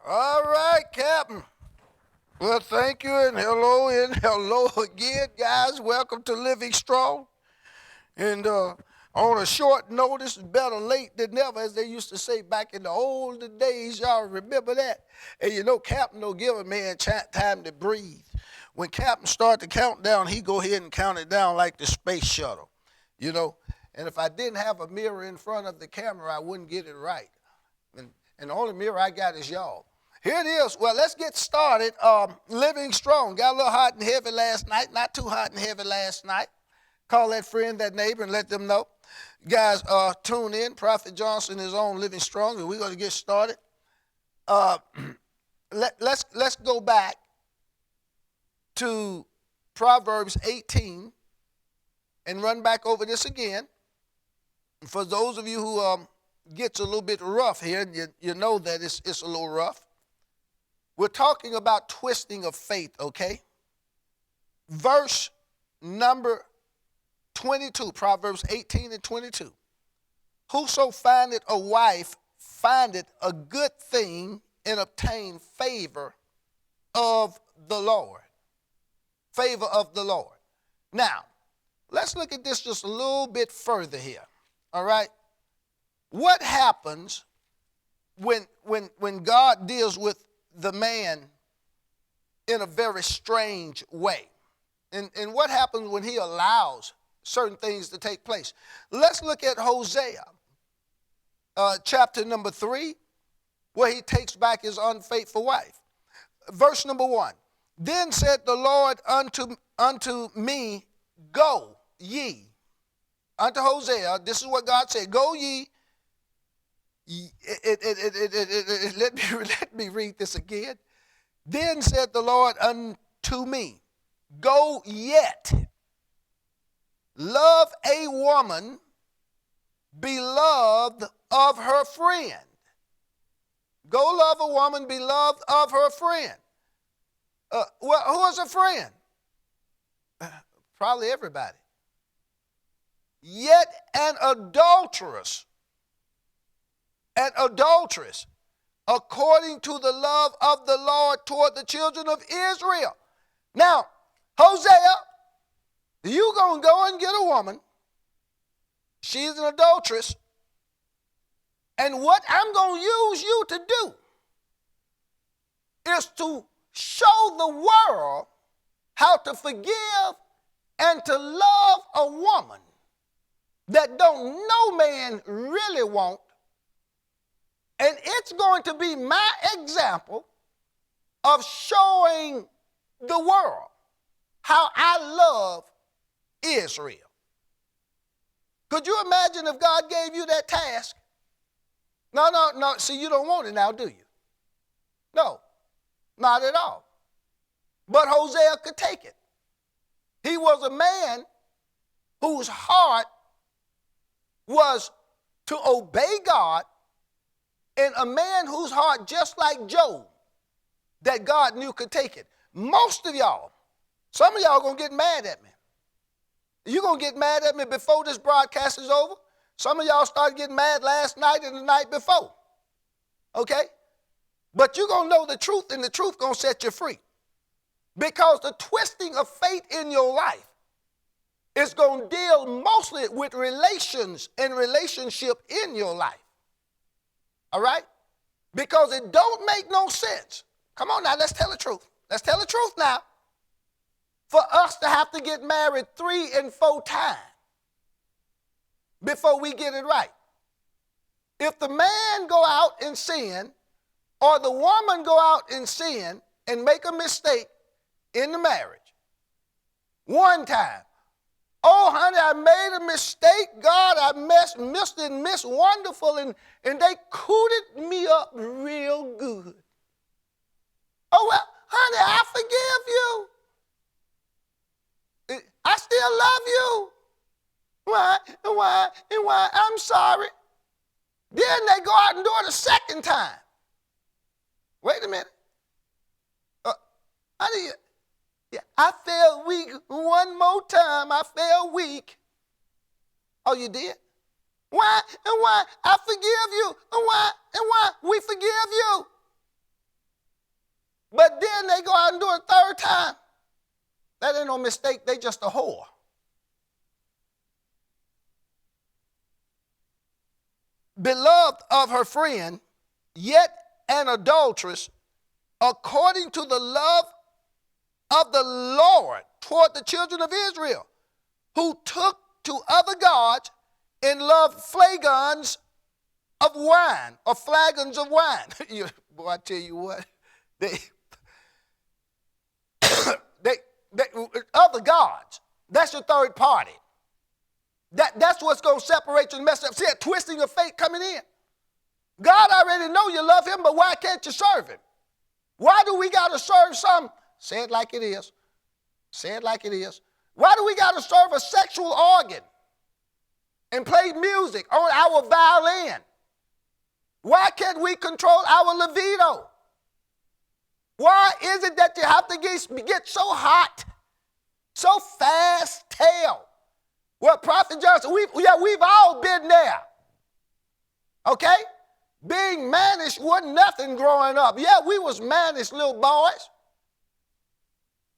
All right, Captain. Well, thank you, and hello again, guys. Welcome to Living Strong. And on a short notice, better late than never, as they used to say back in the older days. Y'all remember that? And you know, Captain don't give a man time to breathe. When Captain start the countdown, he go ahead and count it down like the space shuttle, you know. And if I didn't have a mirror in front of the camera, I wouldn't get it right. And the only mirror I got is y'all. Here it is. Well, let's get started. Living Strong. Got a little hot and heavy last night. Not too hot and heavy last night. Call that friend, that neighbor, and let them know. Guys, tune in. Prophet Johnson is on Living Strong, and we're going to get started. Let's go back to Proverbs 18 and run back over this again. For those of you who gets a little bit rough here, you know that it's a little rough. We're talking about twisting of faith, okay? Verse number 22, Proverbs 18 and 22. Whoso findeth a wife findeth a good thing and obtain favor of the Lord. Favor of the Lord. Now, let's look at this just a little bit further here, all right? What happens when God deals with the man in a very strange way? And what happens when he allows certain things to take place? Let's look at Hosea, chapter number 3, where he takes back his unfaithful wife. Verse number 1. Then said the Lord unto me, go ye. Unto Hosea, this is what God said, go ye. Let me read this again. Then said the Lord unto me, go yet, love a woman beloved of her friend. Go love a woman beloved of her friend. Well, who is a friend? Probably everybody. Yet an adulteress, according to the love of the Lord toward the children of Israel. Now, Hosea, you going to go and get a woman. She's an adulteress. And what I'm going to use you to do is to show the world how to forgive and to love a woman that don't no man really want. And it's going to be my example of showing the world how I love Israel. Could you imagine if God gave you that task? No. See, you don't want it now, do you? No, not at all. But Hosea could take it. He was a man whose heart was to obey God, and a man whose heart, just like Job, that God knew could take it. Most of y'all, some of y'all going to get mad at me. You're going to get mad at me before this broadcast is over. Some of y'all started getting mad last night and the night before. Okay? But you're going to know the truth, and the truth going to set you free. Because the twisting of faith in your life is going to deal mostly with relations and relationship in your life. All right? Because it don't make no sense. Come on now, let's tell the truth. Let's tell the truth now. For us to have to get married 3 and 4 times before we get it right. If the man go out and sin, or the woman go out and sin and make a mistake in the marriage, one time, oh, honey, I made a mistake. God, I missed and missed wonderful, and they cooted me up real good. Oh, well, honey, I forgive you. I still love you. Why? I'm sorry. Then they go out and do it a second time. Wait a minute. Honey, I felt weak one more time. I felt weak. Oh, you did? Why? I forgive you. And why? We forgive you. But then they go out and do it a third time. That ain't no mistake. They just a whore. Beloved of her friend, yet an adulteress, according to the love of the Lord toward the children of Israel, who took to other gods and loved flagons of wine, or flagons of wine. Boy, I tell you what, they other gods. That's your third party. That's what's going to separate you and mess up. See that twisting of faith coming in. God already know you love him, but why can't you serve him? Why do we got to serve some? Say it like it is. Say it like it is. Why do we got to serve a sexual organ and play music on our violin? Why can't we control our libido? Why is it that you have to get so hot, so fast tail? Well, Prophet Johnson, we've all been there. Okay? Being mannish wasn't nothing growing up. Yeah, we was mannish little boys.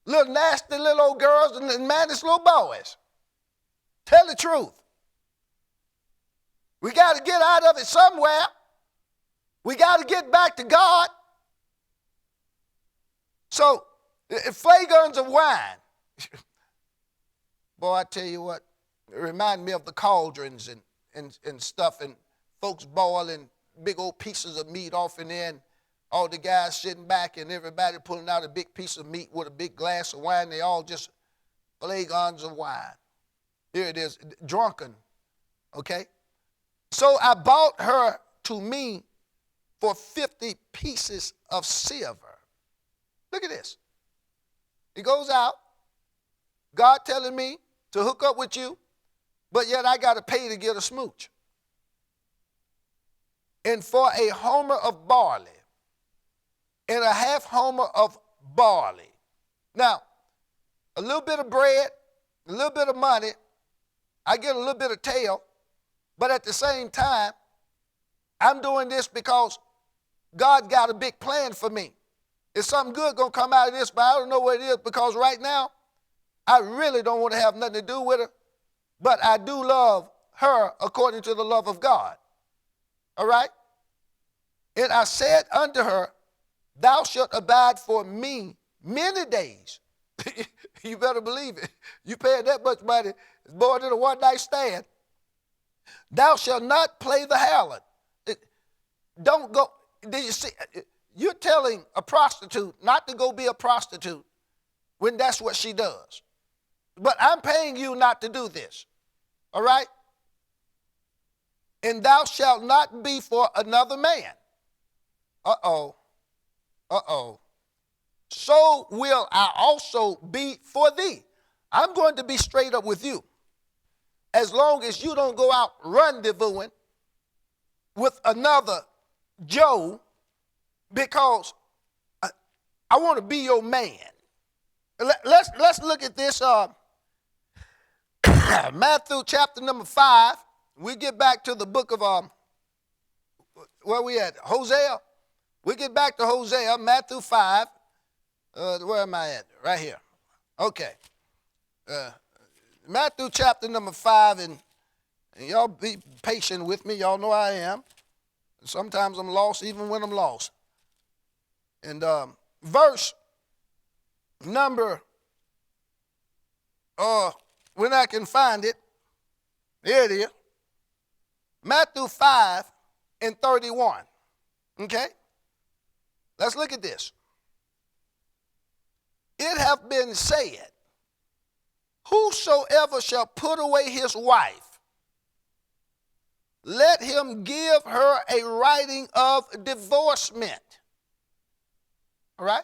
Little nasty little old girls and mannish little boys. Tell the truth. We got to get out of it somewhere. We got to get back to God. So, flagons of wine. Boy, I tell you what, it reminded me of the cauldrons and stuff, and folks boiling big old pieces of meat off in there, and all the guys sitting back and everybody pulling out a big piece of meat with a big glass of wine. They all just flagons of wine. Here it is, drunken, okay? So I bought her to me for 50 pieces of silver. Look at this. He goes out, God telling me to hook up with you, but yet I got to pay to get a smooch. And for a homer of barley and a half homer of barley. Now, a little bit of bread, a little bit of money, I get a little bit of tail, but at the same time, I'm doing this because God got a big plan for me. There's something good going to come out of this, but I don't know what it is, because right now, I really don't want to have nothing to do with her, but I do love her according to the love of God. All right? And I said unto her, thou shalt abide for me many days. You better believe it. You paying that much money, it's more than a one-night stand. Thou shalt not play the harlot. Don't go. Did you see? You're telling a prostitute not to go be a prostitute when that's what she does. But I'm paying you not to do this. All right? And thou shalt not be for another man. Uh-oh. Uh-oh. So will I also be for thee. I'm going to be straight up with you. As long as you don't go out rendezvousing with another Joe, because I want to be your man. Let's look at this. Matthew chapter number 5. We get back to the book of, where we at? Hosea. We get back to Hosea, Matthew 5. Where am I at? Right here. Okay. Matthew chapter number 5, and y'all be patient with me. Y'all know I am. Sometimes I'm lost even when I'm lost. And verse number, when I can find it, there it is. Matthew 5 and 31. Okay? Let's look at this. It hath been said, whosoever shall put away his wife, let him give her a writing of divorcement. All right?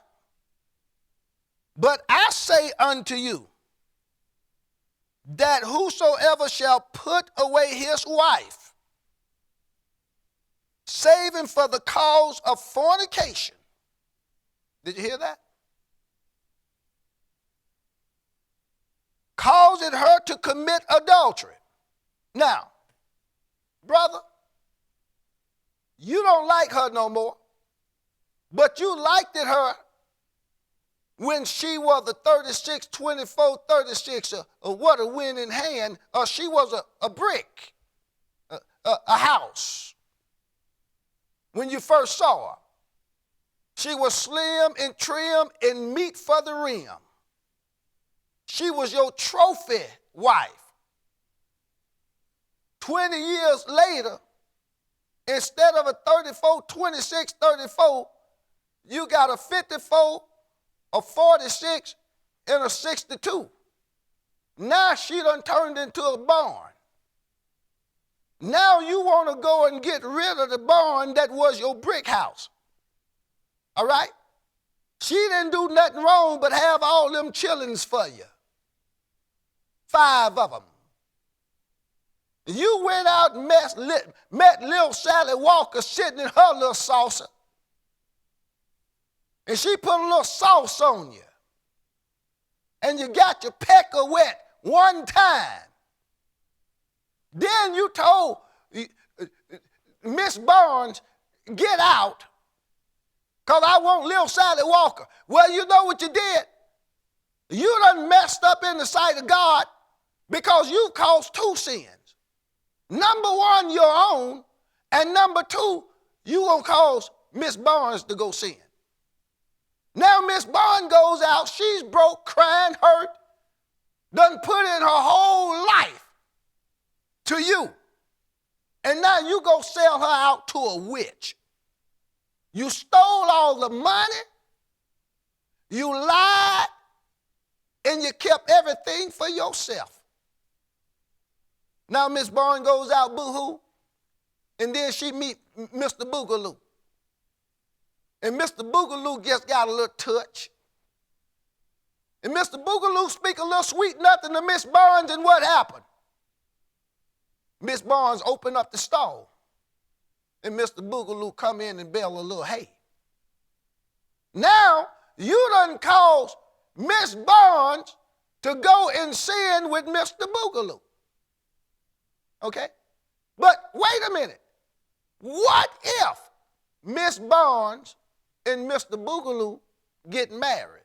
But I say unto you, that whosoever shall put away his wife, saving for the cause of fornication. Did you hear that? Causing her to commit adultery. Now, brother, You don't like her no more, but you liked her when she was a 36, 24, 36, or what a winning hand, or she was a brick, a house. When you first saw her, she was slim and trim and meat for the rim. She was your trophy wife. 20 years later, instead of a 34, 26, 34, you got a 54, a 46, and a 62. Now she done turned into a barn. Now you want to go and get rid of the barn that was your brick house. All right? She didn't do nothing wrong but have all them chillings for you. 5 of them. You went out and met little Sally Walker sitting in her little saucer. And she put a little sauce on you. And you got your pecker wet one time. Then you told Miss Barnes, get out, because I want little Sally Walker. Well, you know what you did? You done messed up in the sight of God because you caused 2 sins. Number 1, your own, and number 2, you gonna cause Miss Barnes to go sin. Now Miss Barnes goes out, she's broke, crying, hurt, done put in her whole life to you. And now you go sell her out to a witch. You stole all the money, you lied, and you kept everything for yourself. Now Miss Barnes goes out boo-hoo, and then she meet Mr. Boogaloo. And Mr. Boogaloo just got a little touch. And Mr. Boogaloo speak a little sweet nothing to Miss Barnes, and what happened? Miss Barnes opened up the stall, and Mr. Boogaloo come in and bale a little hay. Now you done caused Miss Barnes to go and sin with Mr. Boogaloo. Okay? But wait a minute. What if Miss Barnes and Mr. Boogaloo get married?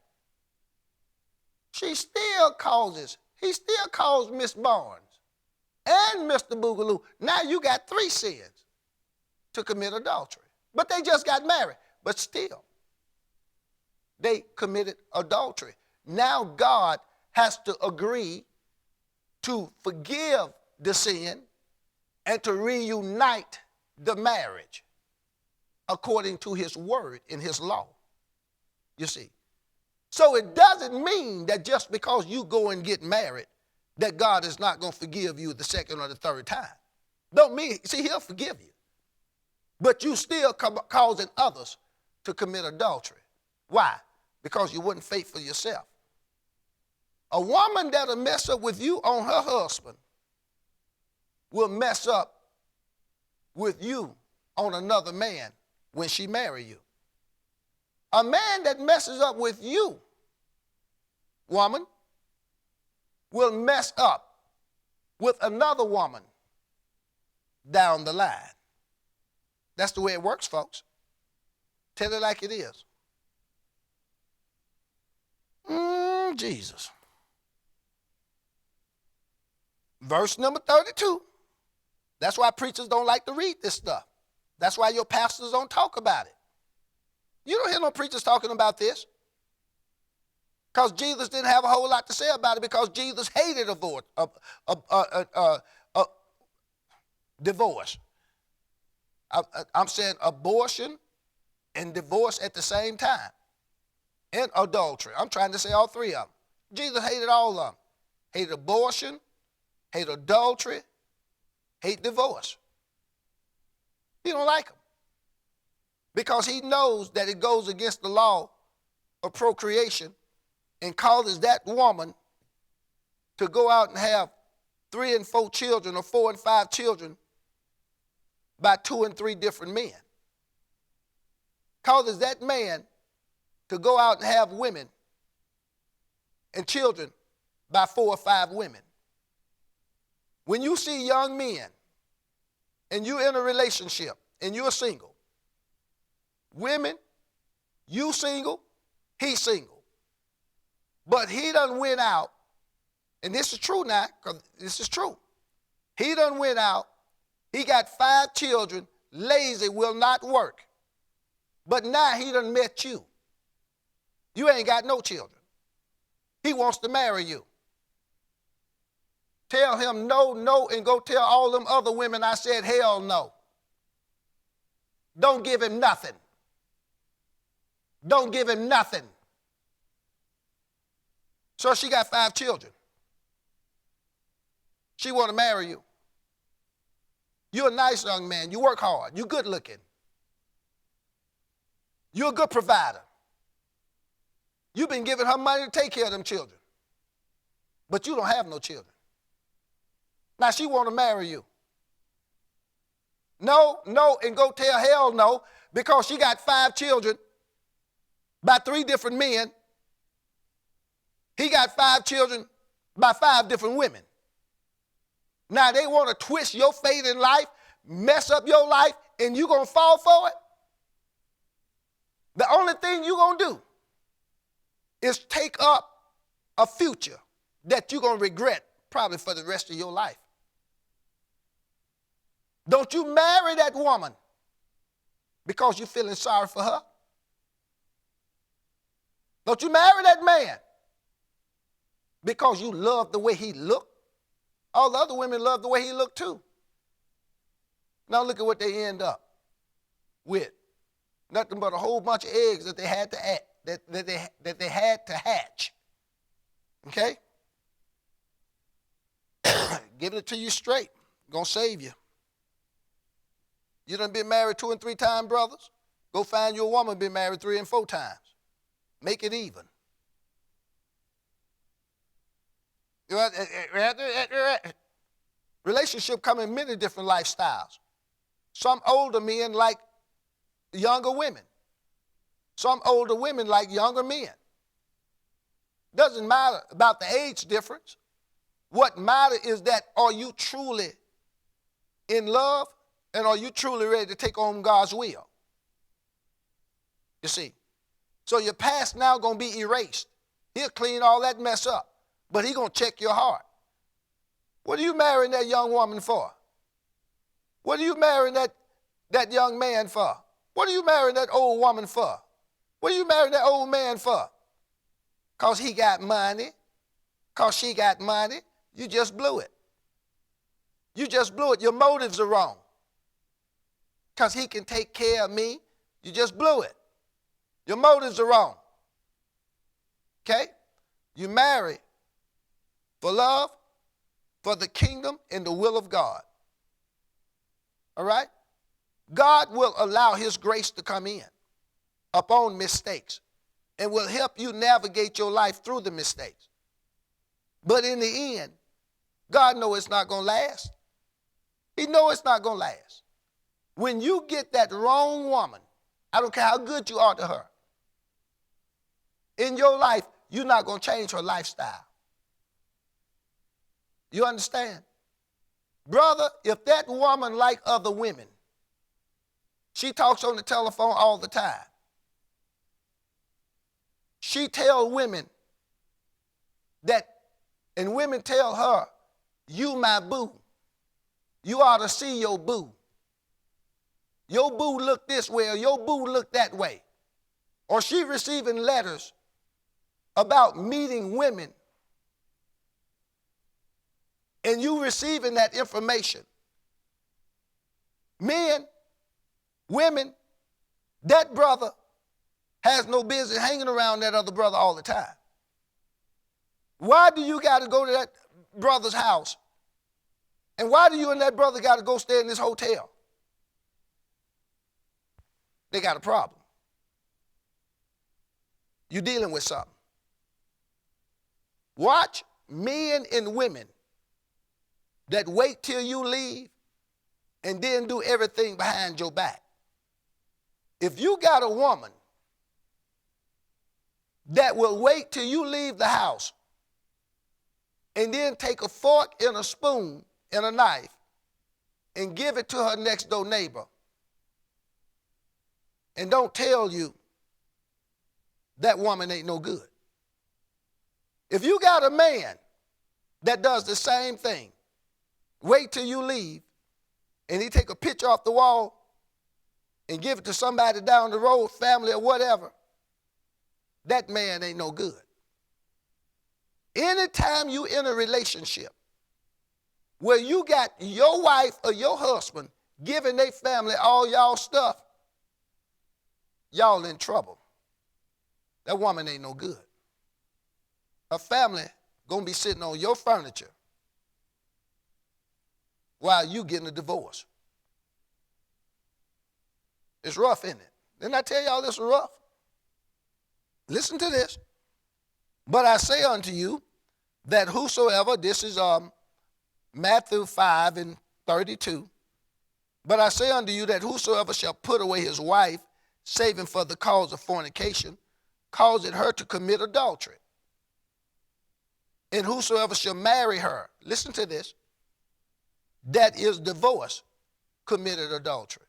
He still calls Miss Barnes and Mr. Boogaloo. Now you got 3 sins to commit adultery. But they just got married. But still, they committed adultery. Now God has to agree to forgive the sin and to reunite the marriage according to his word in his law. You see. So it doesn't mean that just because you go and get married that God is not going to forgive you the second or the third time. Don't mean, see, he'll forgive you. But you still causing others to commit adultery. Why? Because you weren't faithful yourself. A woman that'll mess up with you on her husband will mess up with you on another man when she marry you. A man that messes up with you, woman, will mess up with another woman down the line. That's the way it works, folks. Tell it like it is. Jesus. Verse number 32. That's why preachers don't like to read this stuff. That's why your pastors don't talk about it. You don't hear no preachers talking about this. Because Jesus didn't have a whole lot to say about it, because Jesus hated divorce. I'm saying abortion and divorce at the same time. And adultery. I'm trying to say all 3 of them. Jesus hated all of them. Hated abortion, hate adultery, hate divorce. He don't like them. Because he knows that it goes against the law of procreation and causes that woman to go out and have 3 and 4 children or 4 and 5 children by 2 and 3 different men. Causes that man to go out and have women and children by 4 or 5 women. When you see young men and you're in a relationship and you're single. Women, you single, he single. But he done went out, and this is true now, because this is true. He done went out, he got 5 children, lazy, will not work. But now he done met you. You ain't got no children. He wants to marry you. Tell him no, no, and go tell all them other women I said hell no. Don't give him nothing. Don't give him nothing. So she got 5 children. She want to marry you. You're a nice young man. You work hard. You're good looking. You're a good provider. You've been giving her money to take care of them children. But you don't have no children. Now she want to marry you. No, no, and go tell hell no, because she got 5 children by 3 different men. He got 5 children by 5 different women. Now they want to twist your fate in life, mess up your life, and you going to fall for it? The only thing you're going to do is take up a future that you're going to regret probably for the rest of your life. Don't you marry that woman because you're feeling sorry for her. Don't you marry that man because you love the way he looked. All the other women love the way he looked too. Now look at what they end up with. Nothing but a whole bunch of eggs that they had to that they had to hatch. Okay? Giving it to you straight. Gonna save you. You done been married 2 and 3 times, brothers? Go find your woman been married 3 and 4 times. Make it even. Relationship come in many different lifestyles. Some older men like younger women. Some older women like younger men. Doesn't matter about the age difference. What matters is that are you truly in love and are you truly ready to take on God's will? You see. So your past now going to be erased. He'll clean all that mess up. But he's going to check your heart. What are you marrying that young woman for? What are you marrying that young man for? What are you marrying that old woman for? What are you marrying that old man for? Because he got money. Because she got money. You just blew it. You just blew it. Your motives are wrong. Because he can take care of me. You just blew it. Your motives are wrong. Okay? You marry for love, for the kingdom, and the will of God. All right? God will allow his grace to come in upon mistakes and will help you navigate your life through the mistakes. But in the end, God knows it's not going to last. He knows it's not going to last. When you get that wrong woman, I don't care how good you are to her, in your life, you're not going to change her lifestyle. You understand? Brother, if that woman like other women, she talks on the telephone all the time. She tell women that, and women tell her, you my boo. You ought to see your boo. Your boo look this way or your boo look that way. Or she receiving letters about meeting women and you receiving that information. Men, women, that brother has no business hanging around that other brother all the time. Why do you got to go to that brother's house? And why do you and that brother got to go stay in this hotel? They got a problem. You're dealing with something. Watch men and women that wait till you leave and then do everything behind your back. If you got a woman that will wait till you leave the house and then take a fork and a spoon and a knife and give it to her next door neighbor and don't tell you that woman ain't no good. If you got a man that does the same thing, wait till you leave, and he take a picture off the wall and give it to somebody down the road, family or whatever, that man ain't no good. Anytime you in a relationship where you got your wife or your husband giving their family all y'all stuff, y'all in trouble. That woman ain't no good. Her family gonna be sitting on your furniture while you getting a divorce. It's rough, isn't it? Didn't I tell y'all this was rough? Listen to this. But I say unto you that whosoever, this is Matthew 5:32. But I say unto you that whosoever shall put away his wife, saving for the cause of fornication, causeth her to commit adultery. And whosoever shall marry her, listen to this, that is divorced, committed adultery.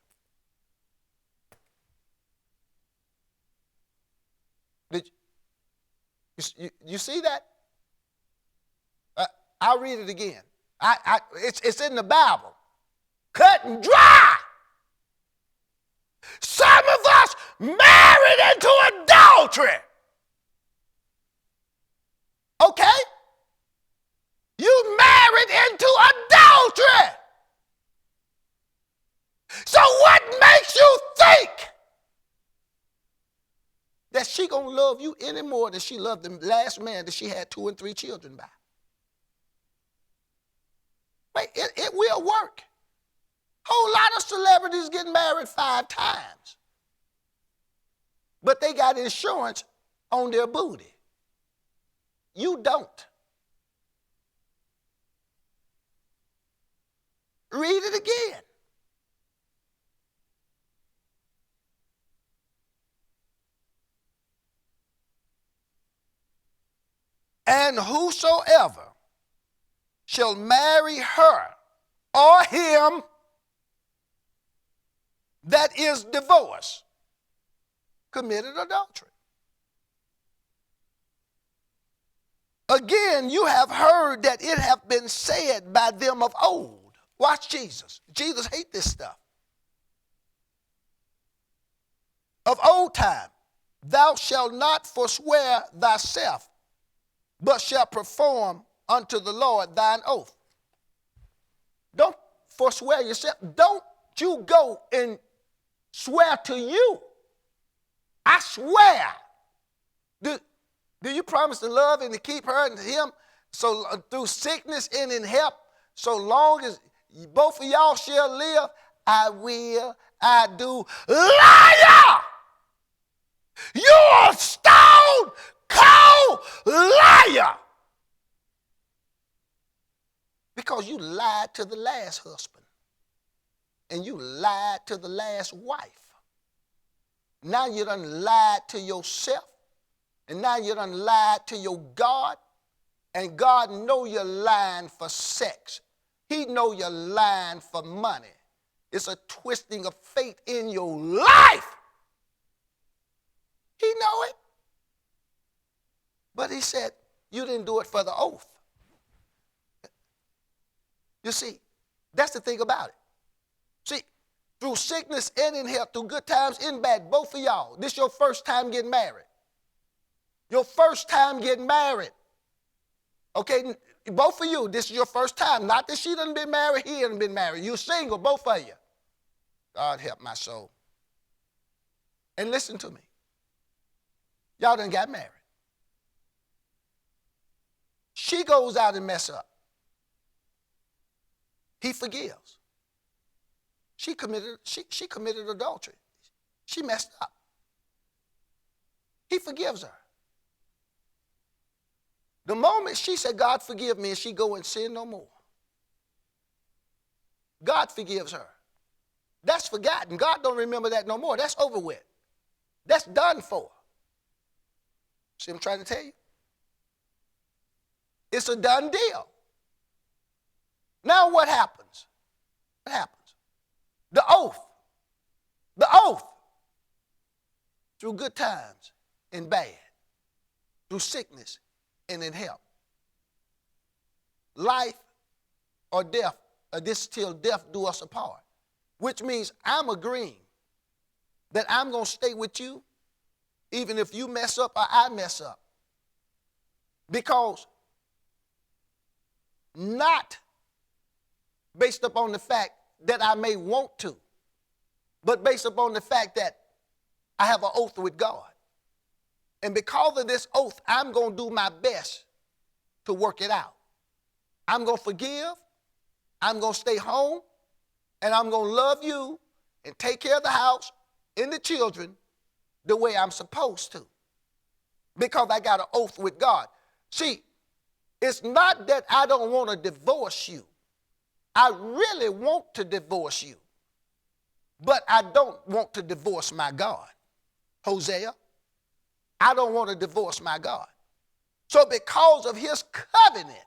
Did you see that? I'll read it again. It's in the Bible. Cut and dry. Some of us married into adultery. Okay? You married into adultery. So what makes you think that she gonna love you any more than she loved the last man that she had 2 and 3 children by? Wait, it will work. Whole lot of celebrities getting married 5 times. But they got insurance on their booty. You don't. Read it again. And whosoever shall marry her or him that is divorced, committed adultery. Again, you have heard that it hath been said by them of old. Watch Jesus. Jesus hates this stuff. Of old time, thou shalt not forswear thyself, but shalt perform unto the Lord thine oath. Don't forswear yourself. Don't you go and swear to you. I swear. Do you promise to love and to keep her and him so through sickness and in health, so long as both of y'all shall live? I will, I do. Liar! You're a stone cold liar. Because you lied to the last husband. And you lied to the last wife. Now you done lied to yourself. And now you done lied to your God. And God know you're lying for sex. He know you're lying for money. It's a twisting of fate in your life. He know it. But he said, you didn't do it for the oath. You see, that's the thing about it. See, through sickness and in health, through good times and bad, both of y'all, this your first time getting married. Your first time getting married. Okay, both of you, this is your first time. Not that she done been married, he done been married. You single, both of you. God help my soul. And listen to me. Y'all done got married. She goes out and mess up. He forgives. She committed adultery. She messed up. He forgives her. The moment she said, God forgive me, and she go and sin no more. God forgives her. That's forgotten. God don't remember that no more. That's over with. That's done for. See what I'm trying to tell you? It's a done deal. Now what happens? What happens? The oath. The oath. through good times and bad, through sickness and in health. Life or death, or this till death do us apart, which means I'm agreeing that I'm going to stay with you even if you mess up or I mess up. Because not based upon the fact that I may want to, but based upon the fact that I have an oath with God. And because of this oath, I'm going to do my best to work it out. I'm going to forgive, I'm going to stay home, and I'm going to love you and take care of the house and the children the way I'm supposed to. Because I got an oath with God. See, it's not that I don't want to divorce you. I really want to divorce you. But I don't want to divorce my God. Hosea, I don't want to divorce my God. So because of his covenant,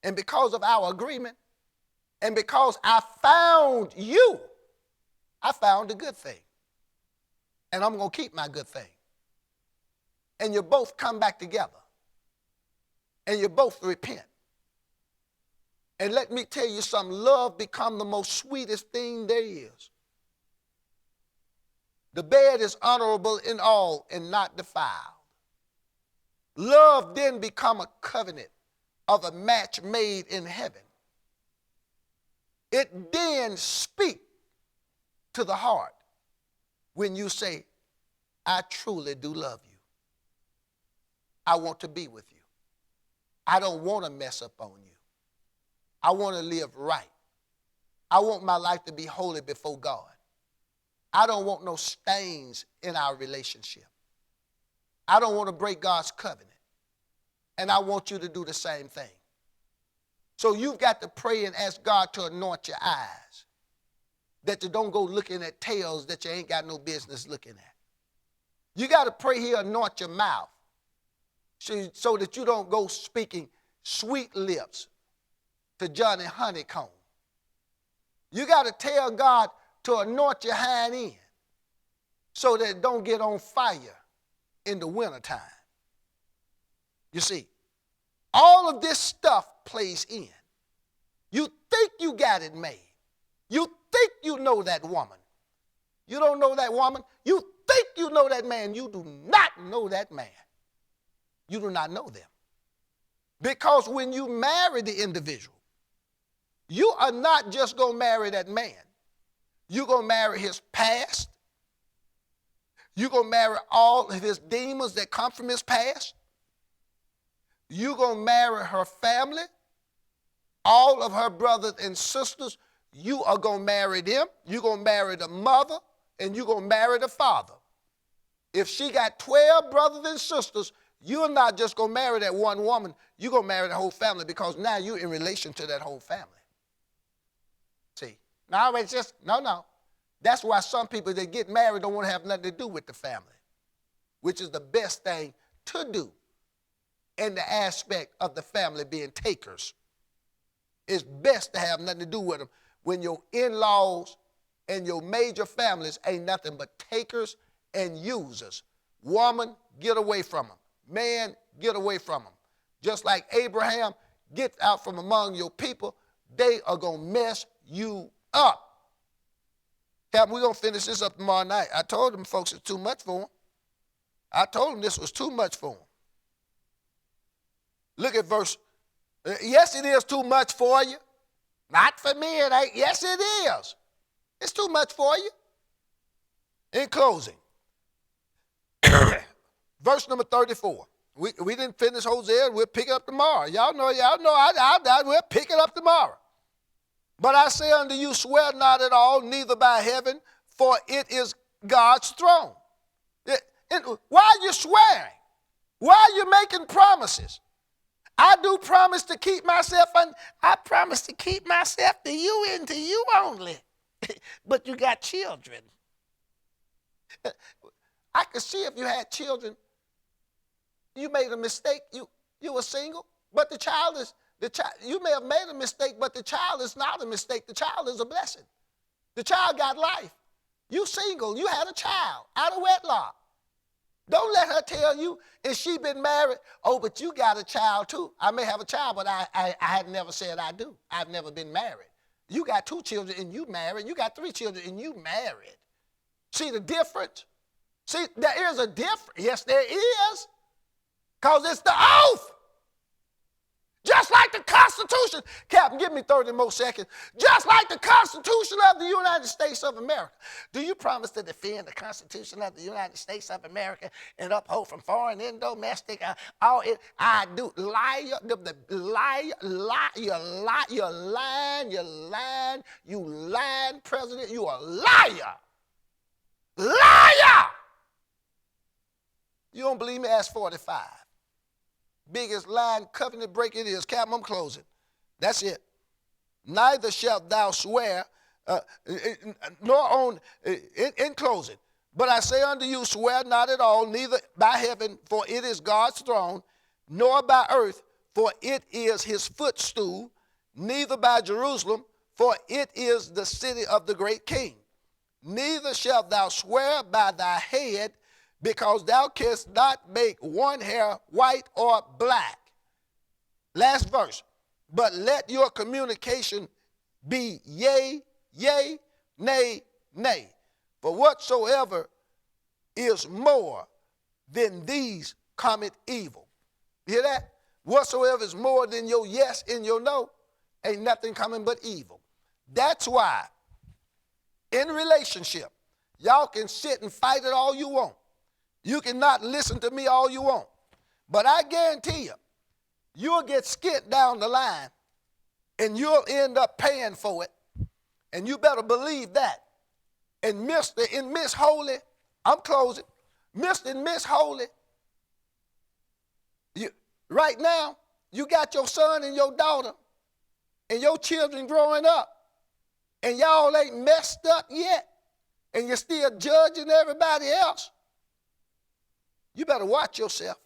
and because of our agreement, and because I found you, I found a good thing. And I'm going to keep my good thing. And you both come back together. And you both repent. And let me tell you something, love become the most sweetest thing there is. The bed is honorable in all and not defiled. Love then become a covenant of a match made in heaven. It then speaks to the heart when you say, I truly do love you. I want to be with you. I don't want to mess up on you. I want to live right. I want my life to be holy before God. I don't want no stains in our relationship. I don't want to break God's covenant. And I want you to do the same thing. So you've got to pray and ask God to anoint your eyes, that you don't go looking at tails that you ain't got no business looking at. You got to pray He'll anoint your mouth so that you don't go speaking sweet lips to Johnny Honeycomb. You got to tell God to anoint your hind end so that it don't get on fire in the wintertime. You see, all of this stuff plays in. You think you got it made. You think you know that woman. You don't know that woman. You think you know that man. You do not know that man. You do not know them. Because when you marry the individual, you are not just going to marry that man. You're going to marry his past. You're going to marry all of his demons that come from his past. You're going to marry her family, all of her brothers and sisters. You are going to marry them. You're going to marry the mother, and you're going to marry the father. If she got 12 brothers and sisters, you're not just going to marry that one woman. You're going to marry the whole family, because now you're in relation to that whole family. See, now it's just, no. That's why some people that get married don't want to have nothing to do with the family, which is the best thing to do in the aspect of the family being takers. It's best to have nothing to do with them when your in-laws and your major families ain't nothing but takers and users. Woman, get away from them. Man, get away from them. Just like Abraham, get out from among your people. They are going to mess you up. Captain, we're going to finish this up tomorrow night. I told them folks it's too much for them. I told them this was too much for them. Look at verse. Yes, it is too much for you. Not for me, it ain't. Yes, it is. It's too much for you. In closing, verse number 34. We didn't finish Hosea. We'll pick it up tomorrow. Y'all know, we'll pick it up tomorrow. But I say unto you, swear not at all, neither by heaven, for it is God's throne. Why are you swearing? Why are you making promises? I do promise to keep myself, and I promise to keep myself to you and to you only. But you got children. I could see if you had children, you made a mistake, you were single, but the child, you may have made a mistake, but the child is not a mistake. The child is a blessing. The child got life. You single, you had a child out of wedlock. Don't let her tell you if she been married, oh, but you got a child too. I may have a child, but I have never said I do. I've never been married. You got 2 children and you married. You got 3 children and you married. See the difference? See, there is a difference. Yes, there is. Because it's the oath. Just like the Constitution. Captain, give me 30 more seconds. Just like the Constitution of the United States of America. Do you promise to defend the Constitution of the United States of America and uphold from foreign and domestic? I do. Liar, you lying president. You a liar. Liar. You don't believe me? Ask 45. Biggest lying covenant break it is. Captain, I'm closing. That's it. Neither shalt thou swear, nor on, in closing. But I say unto you, swear not at all, neither by heaven, for it is God's throne, nor by earth, for it is his footstool, neither by Jerusalem, for it is the city of the great king. Neither shalt thou swear by thy head, because thou canst not make one hair white or black. Last verse. But let your communication be yea, yea, nay, nay. For whatsoever is more than these cometh evil. You hear that? Whatsoever is more than your yes and your no, ain't nothing coming but evil. That's why in relationship, y'all can sit and fight it all you want. You cannot listen to me all you want. But I guarantee you, you'll get skint down the line and you'll end up paying for it. And you better believe that. And Mr. and Miss Holy, I'm closing. Mr. and Miss Holy, right now, you got your son and your daughter and your children growing up. And y'all ain't messed up yet. And you're still judging everybody else. You better watch yourself.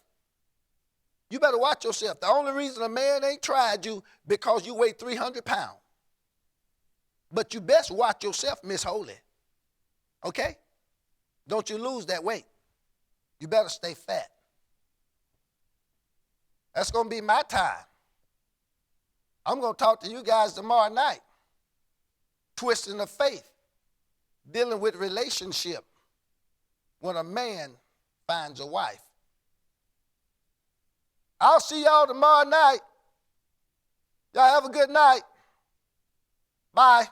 You better watch yourself. The only reason a man ain't tried you because you weigh 300 pounds. But you best watch yourself, Miss Holy. Okay? Don't you lose that weight. You better stay fat. That's going to be my time. I'm going to talk to you guys tomorrow night. Twisting of faith. Dealing with relationship when a man finds a wife. I'll see y'all tomorrow night. Y'all have a good night. Bye.